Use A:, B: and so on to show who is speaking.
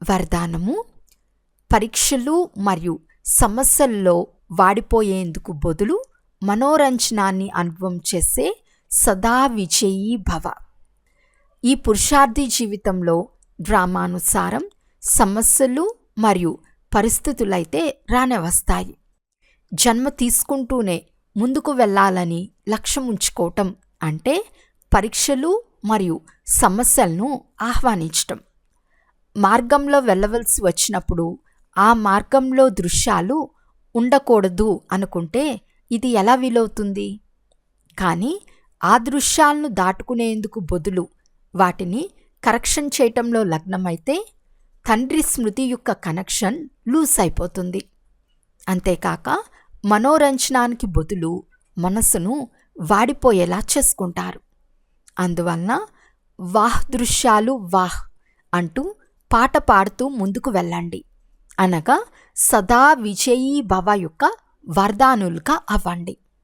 A: వరదానము: పరీక్షలు మరియు సమస్యల్లో వాడిపోయేందుకు బదులు మనోరంజనాన్ని అనుభవం చేసే సదా విజయీ భవ. ఈ పురుషార్థి జీవితంలో డ్రామానుసారం సమస్యలు మరియు పరిస్థితులైతే రానే వస్తాయి. జన్మ తీసుకుంటూనే ముందుకు వెళ్ళాలని లక్ష్యం ఉంచుకోవటం అంటే పరీక్షలు మరియు సమస్యలను ఆహ్వానించటం. మార్గంలో వెళ్ళవలసి వచ్చినప్పుడు ఆ మార్గంలో దృశ్యాలు ఉండకూడదు అనుకుంటే ఇది ఎలా వీలవుతుంది? కానీ ఆ దృశ్యాలను దాటుకునేందుకు బదులు వాటిని కరెక్షన్ చేయటంలో లగ్నమైతే తండ్రి స్మృతి యొక్క కనెక్షన్ లూజ్ అయిపోతుంది. అంతేకాక మనోరంజనానికి బదులు మనసును వాడిపోయేలా చేసుకుంటారు. అందువలన వాహ్ దృశ్యాలు వాహ్ అంటూ పాట పాడుతూ ముందుకు వెళ్ళండి, అనగా సదా విజయీ భవ యొక్క వరదానులుగా అవ్వండి.